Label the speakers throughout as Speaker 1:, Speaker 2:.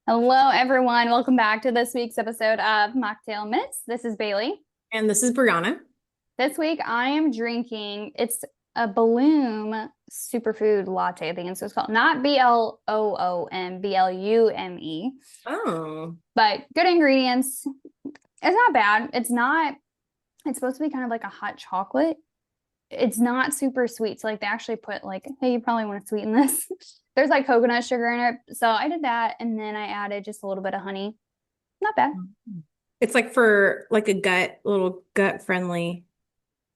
Speaker 1: Hello, everyone. Welcome back to this week's episode of Mocktail Myths. This is Bailey.
Speaker 2: And this is Brianna.
Speaker 1: This week, I am drinking, it's a Bloom superfood latte, I think it's called. Not Bloom, Blume,
Speaker 2: Oh,
Speaker 1: but good ingredients. It's not bad. It's supposed to be kind of like a hot chocolate. It's not super sweet. So, like, they actually put, like, hey, you probably want to sweeten this. There's like coconut sugar in it. So, I did that. And then I added just a little bit of honey. Not bad.
Speaker 2: it's like for like a little gut friendly.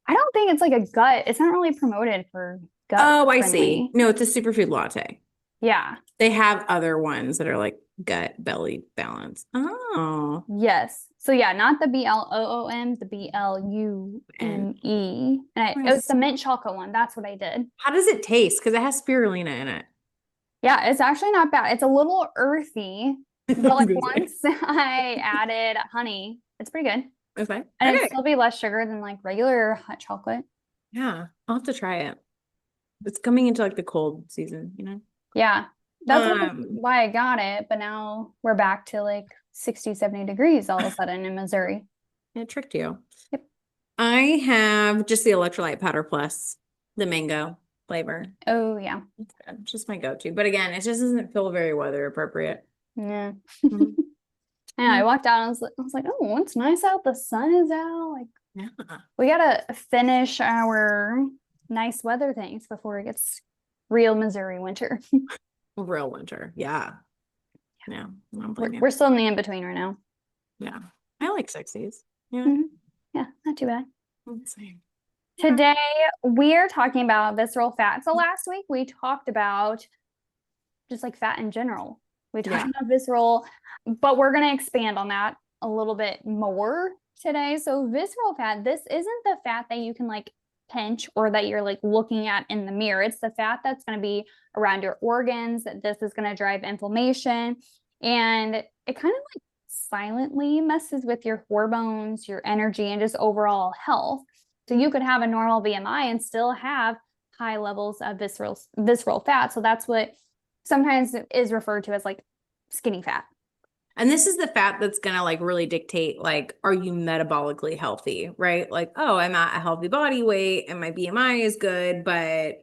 Speaker 1: I don't think it's like a gut. It's not really promoted for gut
Speaker 2: Oh, I see.
Speaker 1: friendly.
Speaker 2: No, it's a superfood latte.
Speaker 1: Yeah.
Speaker 2: They have other ones that are like gut belly balance. Oh,
Speaker 1: Yes. So yeah, not the Bloom, the Blume.
Speaker 2: and
Speaker 1: And it was the mint chocolate one. That's what I did.
Speaker 2: how does it taste? Because it has spirulina in it.
Speaker 1: Yeah, it's actually not bad. It's a little earthy,
Speaker 2: I
Speaker 1: but
Speaker 2: was
Speaker 1: like
Speaker 2: gonna say.
Speaker 1: once I added honey, it's pretty good.
Speaker 2: Okay.
Speaker 1: And it'd
Speaker 2: Okay.
Speaker 1: still be less sugar than like regular hot chocolate.
Speaker 2: Yeah, I'll have to try it. It's coming into like the cold season.
Speaker 1: Yeah. That's
Speaker 2: Um,
Speaker 1: why I got it. But now we're back to like 60, 70 degrees all of a sudden in Missouri.
Speaker 2: it tricked you.
Speaker 1: Yep.
Speaker 2: I have just the electrolyte powder plus the mango flavor.
Speaker 1: Oh, yeah.
Speaker 2: It's good. It's just my go-to. But again, it just doesn't feel very weather appropriate.
Speaker 1: Yeah.
Speaker 2: Mhm.
Speaker 1: Yeah, I walked out and I was like, oh, it's nice out. The sun is out. Like,
Speaker 2: Yeah.
Speaker 1: we gotta finish our nice weather things before it gets real Missouri winter.
Speaker 2: Real winter. Yeah. Yeah. I don't blame you.
Speaker 1: We're still in the in-between right now.
Speaker 2: Yeah. I like 60s. Yeah.
Speaker 1: Mhm. Yeah, not too bad.
Speaker 2: Same.
Speaker 1: Today, we're talking about visceral fat. So last week we talked about just like fat in general. We talked
Speaker 2: Yeah.
Speaker 1: about visceral, but we're going to expand on that a little bit more today. So visceral fat, this isn't the fat that you can like pinch or that you're like looking at in the mirror. It's the fat that's going to be around your organs. This is going to drive inflammation, and it kind of like silently messes with your hormones, your energy, and just overall health. So you could have a normal BMI and still have high levels of visceral fat. So that's what sometimes is referred to as like skinny fat.
Speaker 2: And this is the fat that's gonna like really dictate like, are you metabolically healthy, right? Like, oh, I'm at a healthy body weight and my BMI is good, but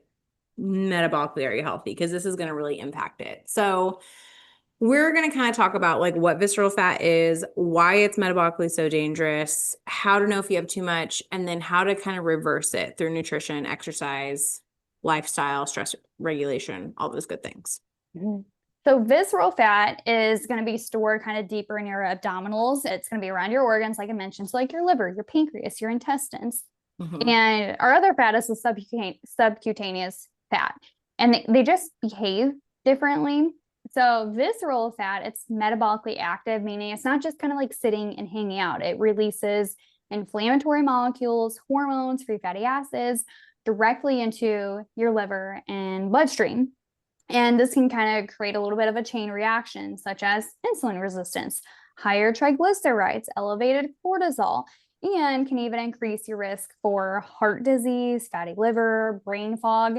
Speaker 2: metabolically are you healthy? Because this is gonna really impact it. So we're going to kind of talk about like what visceral fat is, why it's metabolically so dangerous, how to know if you have too much, and then how to kind of reverse it through nutrition, exercise, lifestyle, stress regulation, all those good things.
Speaker 1: So visceral fat is going to be stored kind of deeper in your abdominals. It's going to be around your organs, like I mentioned, so like your liver, your pancreas, your intestines.
Speaker 2: Mm-hmm.
Speaker 1: And our other fat is the subcutaneous fat, and they just behave differently. So visceral fat, it's metabolically active, meaning it's not just kind of like sitting and hanging out. It releases inflammatory molecules, hormones, free fatty acids directly into your liver and bloodstream. And this can kind of create a little bit of a chain reaction, such as insulin resistance, higher triglycerides, elevated cortisol, and can even increase your risk for heart disease, fatty liver, brain fog.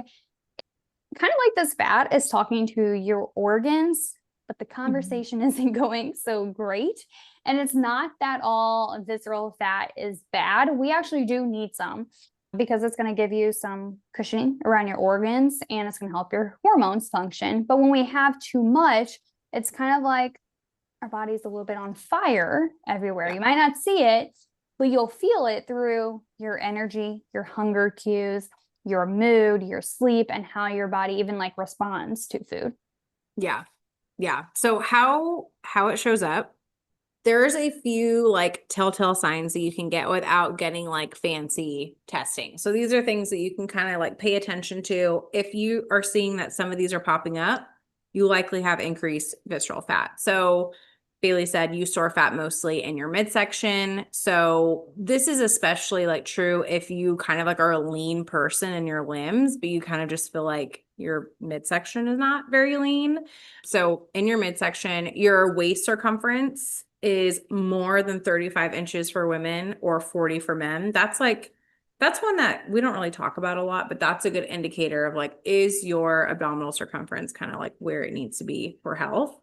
Speaker 1: Kind of like this fat is talking to your organs, but the conversation isn't going so great. And it's not that all visceral fat is bad. We actually do need some because it's going to give you some cushioning around your organs and it's going to help your hormones function. But when we have too much, it's kind of like our body's a little bit on fire everywhere. You might not see it, but you'll feel it through your energy, your hunger cues, your mood, your sleep, and how your body even like responds to food.
Speaker 2: Yeah. Yeah. So how it shows up, there's a few like telltale signs that you can get without getting like fancy testing. So these are things that you can kind of like pay attention to. If you are seeing that some of these are popping up, you likely have increased visceral fat. So Bailey said you store fat mostly in your midsection. So this is especially like true if you kind of like are a lean person in your limbs, but you kind of just feel like your midsection is not very lean. So in your midsection, your waist circumference is more than 35 inches for women or 40 for men. That's like That's one that we don't really talk about a lot, but that's a good indicator of like, is your abdominal circumference kind of like where it needs to be for health?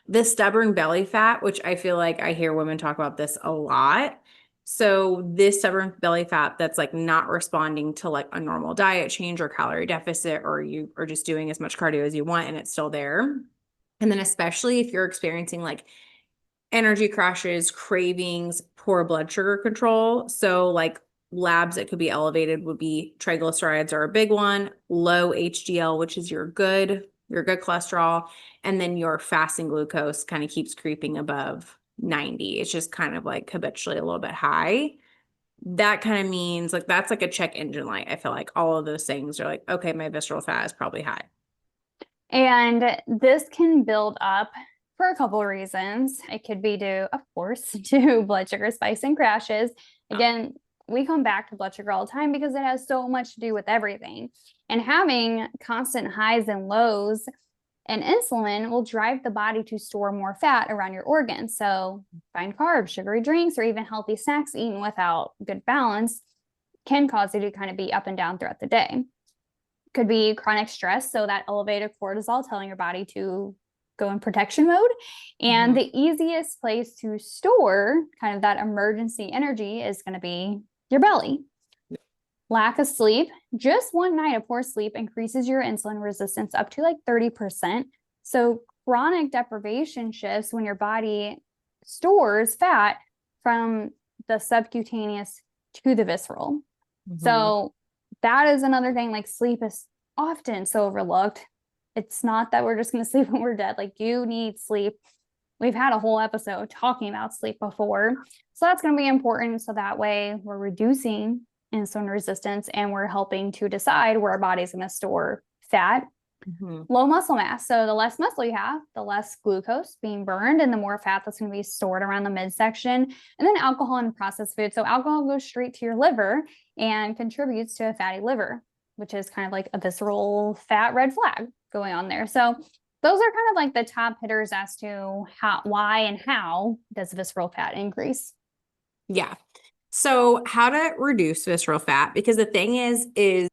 Speaker 2: The stubborn belly fat, which I feel like I hear women talk about this a lot. So this stubborn belly fat that's like not responding to like a normal diet change or calorie deficit, or you are just doing as much cardio as you want and it's still there. And then especially if you're experiencing like energy crashes, cravings, poor blood sugar control. So like labs that could be elevated would be triglycerides are a big one, low HDL, which is your good cholesterol, and then your fasting glucose kind of keeps creeping above 90. It's just kind of like habitually a little bit high. That kind of means like that's like a check engine light. I feel like all of those things are like, okay, my visceral fat is probably high.
Speaker 1: And this can build up for a couple of reasons. It could be due, of course, to blood sugar spikes and crashes. Again, we come back to blood sugar all the time because it has so much to do with everything. And having constant highs and lows and insulin will drive the body to store more fat around your organs. So refined carbs, sugary drinks, or even healthy snacks eaten without good balance can cause you to kind of be up and down throughout the day. Could be chronic stress, so that elevated cortisol telling your body to go in protection mode. And the easiest place to store kind of that emergency energy is going to be your belly. Lack of sleep, just one night of poor sleep increases your insulin resistance up to like 30%. So chronic deprivation shifts when your body stores fat from the subcutaneous to the visceral. So that is another thing. Like sleep is often so overlooked. It's not that we're just going to sleep when we're dead. Like you need sleep. We've had a whole episode talking about sleep before. So that's going to be important. So that way we're reducing insulin resistance and we're helping to decide where our body's going to store fat. Low muscle mass. So the less muscle you have, the less glucose being burned and the more fat that's going to be stored around the midsection. And then alcohol and processed food. So alcohol goes straight to your liver and contributes to a fatty liver, which is kind of like a visceral fat red flag going on there. So those are kind of like the top hitters as to why and how does visceral fat increase.
Speaker 2: Yeah. So how to reduce visceral fat? Because the thing is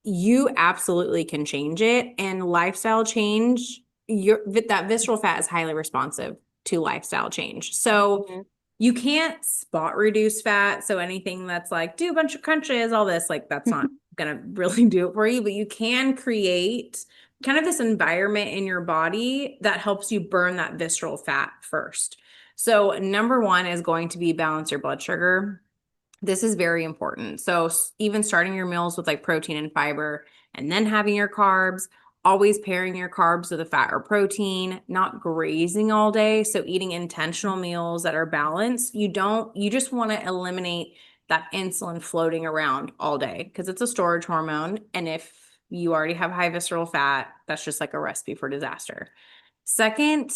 Speaker 2: you absolutely can change it, and lifestyle change, that visceral fat is highly responsive to lifestyle change. So you can't spot reduce fat. So anything that's like, do a bunch of crunches, all this, like that's not going to really do it for you, but you can create kind of this environment in your body that helps you burn that visceral fat first. So number one is going to be balance your blood sugar. This is very important. So even starting your meals with like protein and fiber and then having your carbs, always pairing your carbs with a fat or protein, not grazing all day. So eating intentional meals that are balanced. You just want to eliminate that insulin floating around all day because it's a storage hormone. And if you already have high visceral fat, that's just like a recipe for disaster. Second,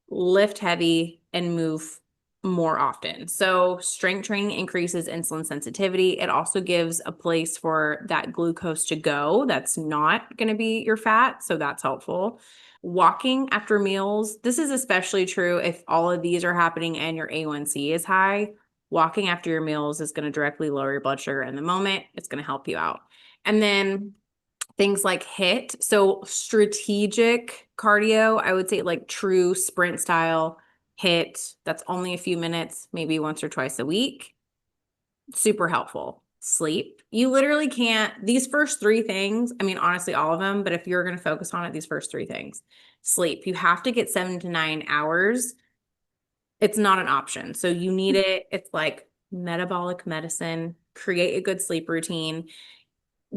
Speaker 2: lift heavy and move more often. So strength training increases insulin sensitivity. It also gives a place for that glucose to go. That's not going to be your fat. So that's helpful. Walking after meals. This is especially true if all of these are happening and your A1C is high. Walking after your meals is going to directly lower your blood sugar in the moment. It's going to help you out. And then things like HIIT. So strategic cardio, I would say like true sprint style HIIT. That's only a few minutes, maybe once or twice a week. Super helpful. Sleep. You literally can't, these first three things, I mean, honestly, all of them, but if you're going to focus on it, these first three things, sleep, you have to get 7 to 9 hours. It's not an option. So you need it. It's like metabolic medicine. Create a good sleep routine.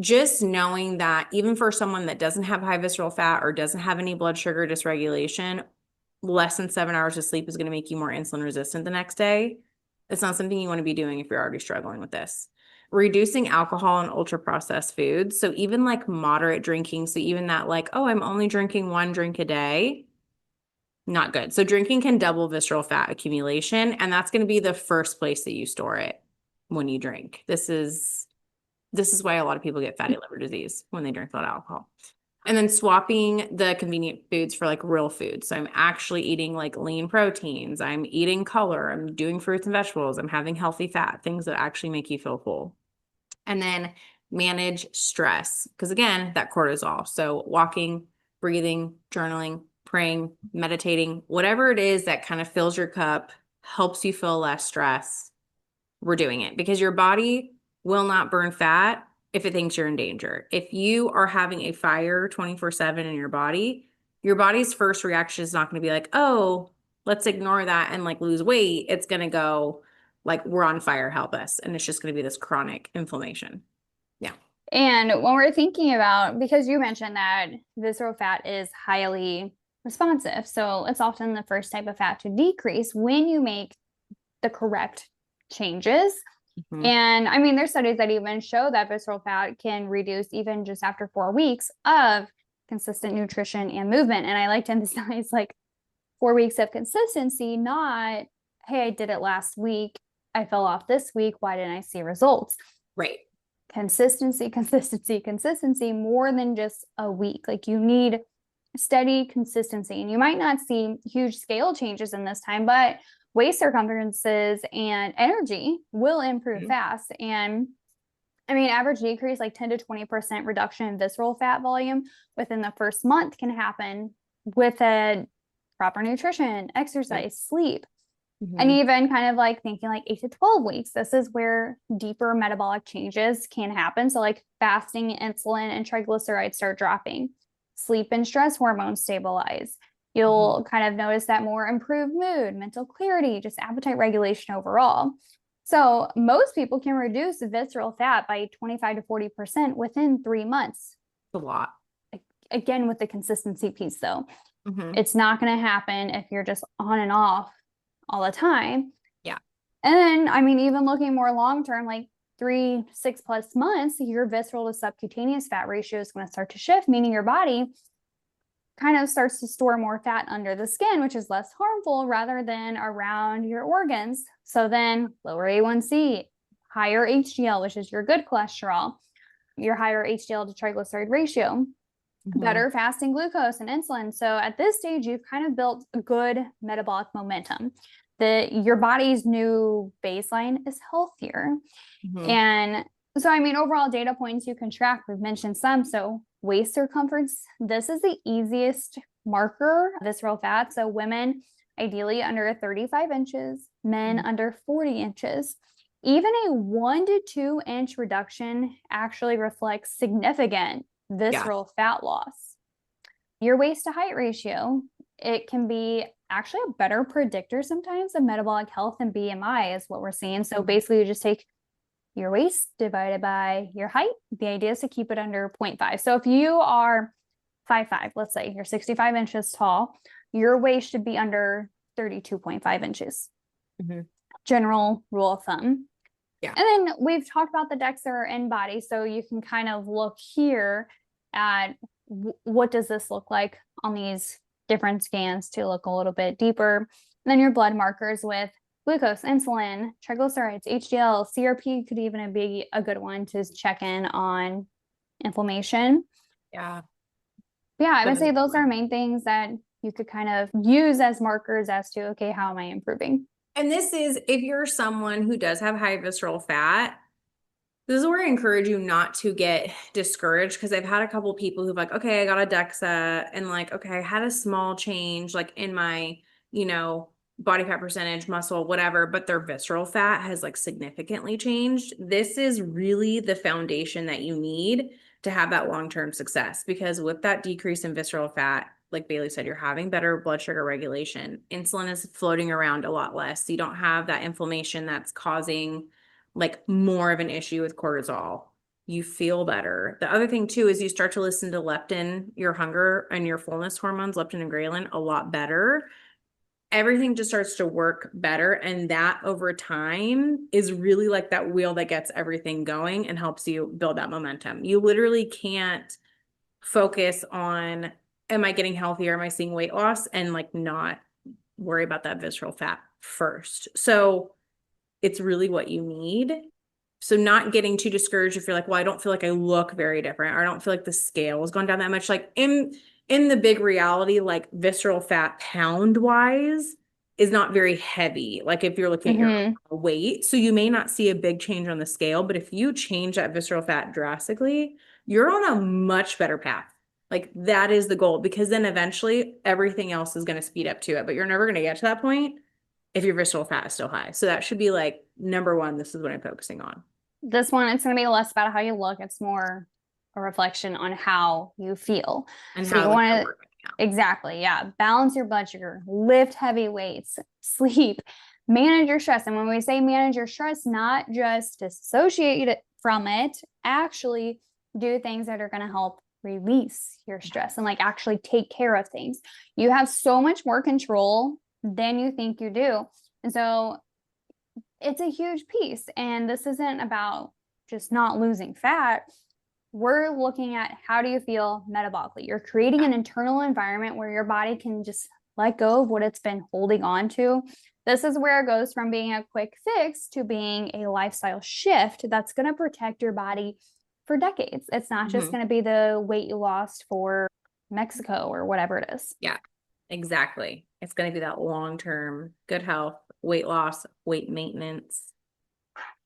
Speaker 2: Just knowing that even for someone that doesn't have high visceral fat or doesn't have any blood sugar dysregulation, less than 7 hours of sleep is going to make you more insulin resistant the next day. It's not something you want to be doing if you're already struggling with this. Reducing alcohol and ultra processed foods. So even like moderate drinking. So even that like, oh, I'm only drinking 1 drink a day. Not good. So drinking can double visceral fat accumulation. And that's going to be the first place that you store it when you drink. This is why a lot of people get fatty liver disease when they drink a lot of alcohol. And then swapping the convenient foods for like real food. So I'm actually eating like lean proteins. I'm eating color. I'm doing fruits and vegetables. I'm having healthy fat, things that actually make you feel full. And then manage stress. Because again, that cortisol. So walking, breathing, journaling, praying, meditating, whatever it is that kind of fills your cup, helps you feel less stress, we're doing it because your body will not burn fat if it thinks you're in danger. If you are having a fire 24/7 in your body's first reaction is not going to be like, oh, let's ignore that and like lose weight. It's going to go like, we're on fire, help us. And it's just going to be this chronic inflammation. Yeah.
Speaker 1: And when we're thinking about, because you mentioned that visceral fat is highly responsive, so it's often the first type of fat to decrease when you make the correct changes.
Speaker 2: Mhm.
Speaker 1: And I mean, there's studies that even show that visceral fat can reduce even just after 4 weeks of consistent nutrition and movement. And I like to emphasize like 4 weeks of consistency, not, hey, I did it last week, I fell off this week, why didn't I see results?
Speaker 2: Right.
Speaker 1: Consistency, consistency, consistency, more than just a week. Like you need steady consistency. And you might not see huge scale changes in this time, but waist circumferences and energy will improve fast. And I mean, average decrease, like 10 to 20% reduction in visceral fat volume within the first month can happen with a proper nutrition, exercise, sleep. And even kind of like thinking like 8 to 12 weeks, this is where deeper metabolic changes can happen. So like fasting, insulin, and triglycerides start dropping. Sleep and stress hormones stabilize. You'll kind of notice that more improved mood, mental clarity, just appetite regulation overall. So most people can reduce visceral fat by 25 to 40% within 3 months.
Speaker 2: A lot.
Speaker 1: Again, with the consistency piece though, it's not going to happen if you're just on and off all the time.
Speaker 2: Yeah.
Speaker 1: And then, I mean, even looking more long term, like 3, 6+ months, your visceral to subcutaneous fat ratio is going to start to shift, meaning your body kind of starts to store more fat under the skin, which is less harmful rather than around your organs. So then lower A1C, higher HDL, which is your good cholesterol, your higher HDL to triglyceride ratio, better fasting glucose and insulin. So at this stage, you've kind of built a good metabolic momentum. Your body's new baseline is healthier. And so, I mean, overall data points you can track, we've mentioned some. So waist circumference, this is the easiest marker of visceral fat. So women, ideally under 35 inches, men under 40 inches. Even a 1 to 2 inch reduction actually reflects significant visceral fat loss. Your waist to height ratio, it can be actually a better predictor sometimes of metabolic health than BMI is what we're seeing. So basically you just take your waist divided by your height. The idea is to keep it under 0.5. So if you are 5'5", let's say you're 65 inches tall, your waist should be under 32.5 inches. General rule of thumb. Yeah. And then we've talked about the DEXA in body. So you can kind of look here at what does this look like on these different scans to look a little bit deeper. And then your blood markers with glucose, insulin, triglycerides, HDL, CRP could even be a good one to check in on inflammation. Yeah, I would say those are main things that you could kind of use as markers as to, okay, how am I improving?
Speaker 2: And this is, if you're someone who does have high visceral fat, this is where I encourage you not to get discouraged, because I've had a couple people who've like, okay, I got a DEXA and like, okay, I had a small change like in my, body fat percentage, muscle, whatever, but their visceral fat has like significantly changed. This is really the foundation that you need to have that long-term success, because with that decrease in visceral fat, like Bailey said, you're having better blood sugar regulation. Insulin is floating around a lot less. So you don't have that inflammation that's causing like more of an issue with cortisol. You feel better. The other thing too is you start to listen to leptin, your hunger and your fullness hormones, leptin and ghrelin, a lot better. Everything just starts to work better. And that over time is really like that wheel that gets everything going and helps you build that momentum. You literally can't focus on, am I getting healthier? Am I seeing weight loss? And like not worry about that visceral fat first. So it's really what you need. So not getting too discouraged if you're like, well, I don't feel like I look very different, or I don't feel like the scale has gone down that much. Like in the big reality, like visceral fat pound wise is not very heavy. Like if you're looking at your weight, so you may not see a big change on the scale, but if you change that visceral fat drastically, you're on a much better path. Like that is the goal, because then eventually everything else is going to speed up to it, but you're never going to get to that point if your visceral fat is still high. So that should be like number one. This is what I'm focusing on.
Speaker 1: This one, it's going to be less about how you look. It's more a reflection on how you feel.
Speaker 2: And
Speaker 1: so
Speaker 2: how
Speaker 1: you want to,
Speaker 2: working out.
Speaker 1: exactly. Yeah. Balance your blood sugar, lift heavy weights, sleep, manage your stress. And when we say manage your stress, not just dissociate it from it, actually do things that are going to help release your stress and like actually take care of things. You have so much more control than you think you do. And so it's a huge piece. And this isn't about just not losing fat. We're looking at how do you feel metabolically? You're creating an internal environment where your body can just let go of what it's been holding on to. This is where it goes from being a quick fix to being a lifestyle shift that's going to protect your body for decades. It's not just going to be the weight you lost for Mexico or whatever it is.
Speaker 2: Yeah, exactly. It's going to be that long-term good health, weight loss, weight maintenance.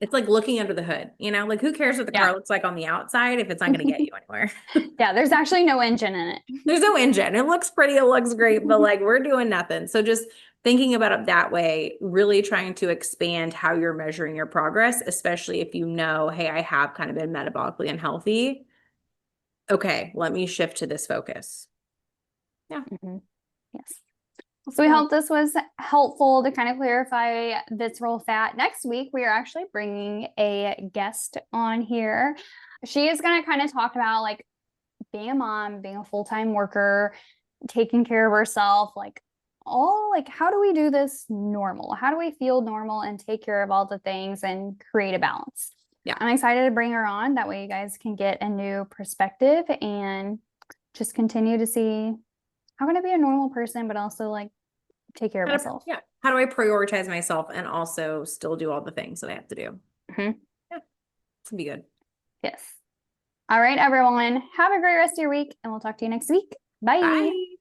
Speaker 2: It's like looking under the hood, you know, like who cares what the car looks like on the outside if it's not going to get you anywhere?
Speaker 1: Yeah, there's actually no engine in it.
Speaker 2: There's no engine. It looks pretty, it looks great, but like we're doing nothing. So just thinking about it that way, really trying to expand how you're measuring your progress, especially if you know, hey, I have kind of been metabolically unhealthy. Okay, let me shift to this focus. Yeah.
Speaker 1: Yes. So we hope this was helpful to kind of clarify visceral fat. Next week, we are actually bringing a guest on here. She is going to kind of talk about like being a mom, being a full-time worker, taking care of herself, like all like, how do we do this normal? How do we feel normal and take care of all the things and create a balance?
Speaker 2: Yeah.
Speaker 1: I'm excited to bring her on. That way you guys can get a new perspective and just continue to see how can I be a normal person, but also like take care of myself.
Speaker 2: Yeah. How do I prioritize myself and also still do all the things that I have to do? Yeah. It's gonna be good.
Speaker 1: Yes. All right, everyone. Have a great rest of your week, and we'll talk to you next week. Bye.
Speaker 2: Bye.